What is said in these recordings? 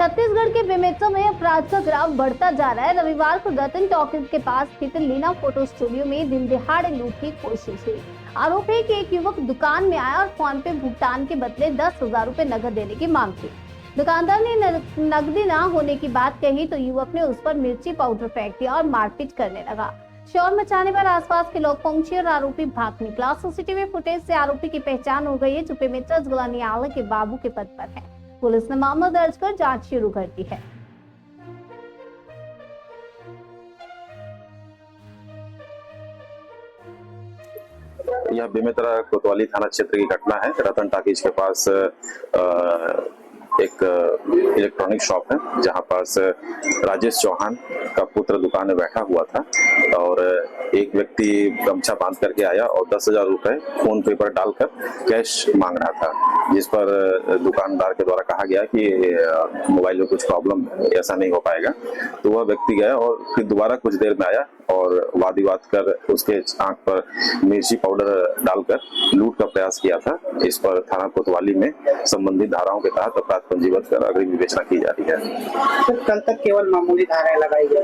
छत्तीसगढ़ के बेमेतरा में अपराध का ग्राफ बढ़ता जा रहा है। रविवार को रतन टॉकीज के पास स्थित लीना फोटो स्टूडियो में दिन दिहाड़े लूट की कोशिश हुई। आरोप है कि एक युवक दुकान में आया और फोन पे भुगतान के बदले 10,000 रुपए नकद देने की मांग की। दुकानदार ने नकदी ना होने की बात कही तो युवक ने उस पर मिर्ची पाउडर फेंक दिया और मारपीट करने लगा। शोर मचाने पर आसपास के लोग पहुंचे और आरोपी भाग निकला। सीसीटीवी फुटेज से आरोपी की पहचान हो गई है, जो बेमेतरा जिला न्यायालय के बाबू के पद पर है। पुलिस ने मामला दर्ज कर जांच शुरू कर दी है। यह बेमेतरा कोतवाली थाना क्षेत्र की घटना है। रतन टॉकीज के पास एक इलेक्ट्रॉनिक शॉप है, जहां पास राजेश चौहान का पुत्र दुकान में बैठा हुआ था और एक व्यक्ति गमछा बांध करके आया और 10,000 रुपए फोन पे पर डालकर कैश मांग रहा था, जिस पर दुकानदार के द्वारा कहा गया कि मोबाइल में कुछ प्रॉब्लम, ऐसा नहीं हो पाएगा। तो वह व्यक्ति गया और फिर दोबारा कुछ देर में आया और वाद विवाद कर उसके आंख पर मिर्ची पाउडर डालकर लूट का प्रयास किया था। इस पर थाना कोतवाली में संबंधित धाराओं के तहत अपराध पंजीबद्ध कर अग्रिम विवेचना की जा रही है। तो कल तक केवल मामूली धाराएं लगाई गई।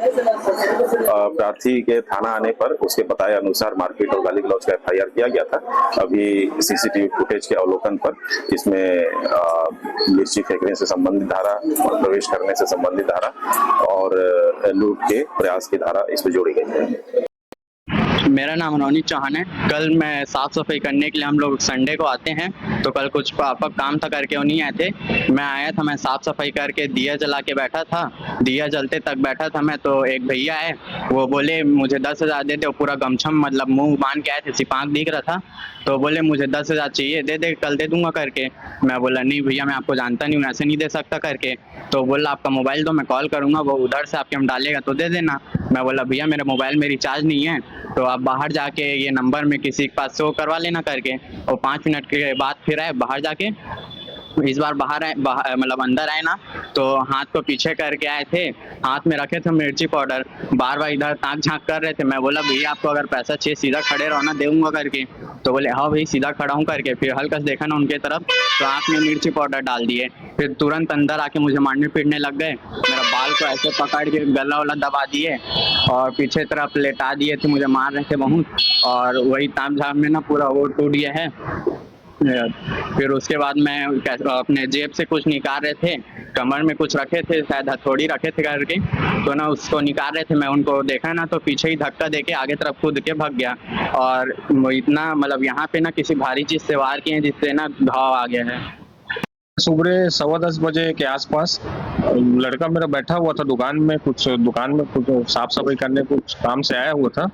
प्रार्थी के थाना आने पर उसके बताए अनुसार मारपीट और गाली गलौज का FIR किया गया था। अभी सीसीटीवी फुटेज के अवलोकन पर इसमें मिर्ची फेंकने से संबंधित धारा, प्रवेश करने से संबंधित धारा और लूट के प्रयास की धारा इसमें जोड़ी गई है। मेरा नाम रोनित चौहान है। कल मैं साफ सफाई करने के लिए, हम लोग संडे को आते हैं, तो कल कुछ पापा काम था करके वो नहीं आए थे। मैं आया था, मैं साफ सफाई करके दिया जला के बैठा था। दिया जलते तक बैठा था मैं, तो एक भैया है, वो बोले मुझे 10,000 दे दे। पूरा गमछा मतलब मुंह बांध के आए थे, सिर्फ आँख दिख रहा था। तो बोले मुझे 10,000 चाहिए, दे दे, कल दे दूंगा करके। मैं बोला नहीं भैया, मैं आपको जानता नहीं हूँ, ऐसे नहीं दे सकता करके। तो बोला आपका मोबाइल दो, मैं कॉल करूंगा, वो उधर से आपके हम डालेगा तो दे देना। मैं बोला भैया मेरे मोबाइल में रिचार्ज नहीं है, तो आप बाहर जाके ये नंबर में किसी के पास शो करवा लेना करके। और 5 मिनट के बाद फिर आए बाहर जाके, इस बार बाहर आए, मतलब अंदर आए ना, तो हाथ को पीछे करके आए थे, हाथ में रखे थे मिर्ची पाउडर, बार बार इधर ताक झांक कर रहे थे। मैं बोला भैया आपको अगर पैसा चाहिए सीधा खड़े रहो ना, दूंगा करके। तो बोले हाँ भाई सीधा खड़ा हूँ करके। फिर हल्का से देखा ना उनके तरफ, तो आँख में मिर्ची पाउडर डाल दिए। फिर तुरंत अंदर आके मुझे मारने पीटने लग गए। मेरा बाल को ऐसे पकड़ के गला वाला दबा दिए और पीछे तरफ लेटा दिए थे, मुझे मार रहे थे बहुत। और वही ताक झांक में ना पूरा वो टूट गया है। फिर उसके बाद मैं अपने जेब से कुछ निकाल रहे थे, कमर में कुछ रखे थे, शायद हथौड़ी रखे थे करके, तो ना उसको निकाल रहे थे। मैं उनको देखा ना, तो पीछे ही धक्का देके आगे तरफ कूद के भाग गया। और इतना मतलब यहाँ पे ना किसी भारी चीज से वार किए जिससे ना घाव आ गया है। सुबह 10:15 बजे के आसपास लड़का मेरा बैठा हुआ था दुकान में कुछ साफ सफाई करने, कुछ काम से आया हुआ था।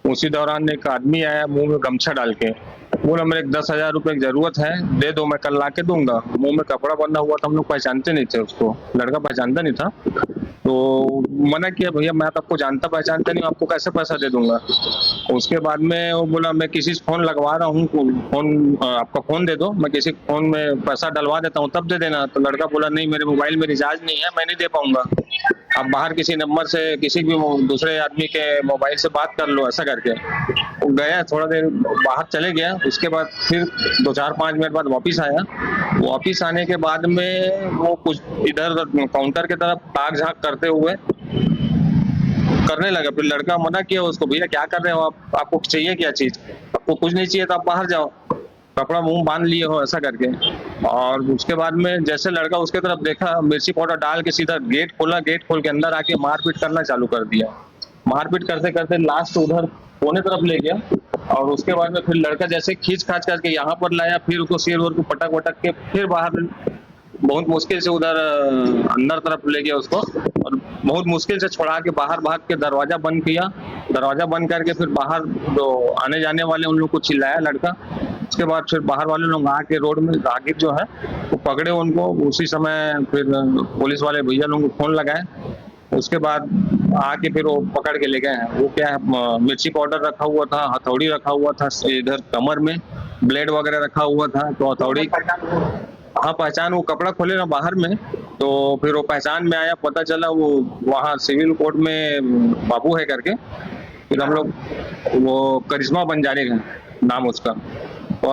उसी दौरान एक आदमी आया मुंह में गमछा डाल के, बोला मेरे 10,000 रुपए की जरूरत है, दे दो, मैं कल ला के दूंगा। मुंह में कपड़ा बंधा हुआ था, हम लोग पहचानते नहीं थे उसको, लड़का पहचानता नहीं था। तो मना किया भैया मैं तो आपको जानता पहचानता नहीं, आपको कैसे पैसा दे दूंगा। उसके बाद में वो बोला मैं किसी से फोन लगवा रहा हूँ, फोन आपका फोन दे दो, मैं किसी फोन में पैसा डलवा देता हूँ तब दे देना। तो लड़का बोला नहीं मेरे मोबाइल में रिचार्ज नहीं है, मैं नहीं दे पाऊंगा, आप बाहर किसी नंबर से किसी भी दूसरे आदमी के मोबाइल से बात कर लो, ऐसा करके। वो गया, थोड़ा देर बाहर चले गया। उसके बाद फिर 2-4-5 मिनट बाद वापिस आया। वापिस आने के बाद में वो कुछ इधर काउंटर के तरफ ताक झांक करते हुए करने लगा। फिर लड़का मना किया उसको, भैया क्या कर रहे हो आप, आपको चाहिए क्या चीज, आपको कुछ नहीं चाहिए तो आप बाहर जाओ, कपड़ा मुंह बांध लिए हो, ऐसा करके। और उसके बाद में जैसे लड़का उसके तरफ देखा, मिर्ची पाउडर डाल के सीधा गेट खोला, गेट खोल के अंदर आके मारपीट करना चालू कर दिया। मारपीट करते करते लास्ट उधर कोने तरफ ले गया। और उसके बाद में फिर लड़का जैसे खींच खाच करके यहाँ पर लाया, फिर उसको सिर को पटक वटक के फिर बाहर बहुत मुश्किल से उधर अंदर तरफ ले गया उसको, और बहुत मुश्किल से छुड़ा के बाहर भाग के दरवाजा बंद किया। दरवाजा बंद करके फिर बाहर जो आने जाने वाले उन लोग को चिल्लाया लड़का। उसके बाद फिर बाहर वाले लोग आके रोड में राहगीर जो है वो पकड़े उनको। उसी समय फिर पुलिस वाले भैया लोगों को फोन लगाए। उसके बाद आके फिर वो पकड़ के ले गए हैं। वो क्या है, मिर्ची पाउडर रखा हुआ था, हथौड़ी रखा हुआ था, इधर कमर में ब्लेड वगैरह रखा हुआ था। तो हथौड़ी, हाँ पहचान, वो कपड़ा खोले ना बाहर में, तो फिर वो पहचान में आया, पता चला वो वहाँ सिविल कोर्ट में बाबू है करके। फिर हम लोग वो करिश्मा बंजारे हैं नाम उसका,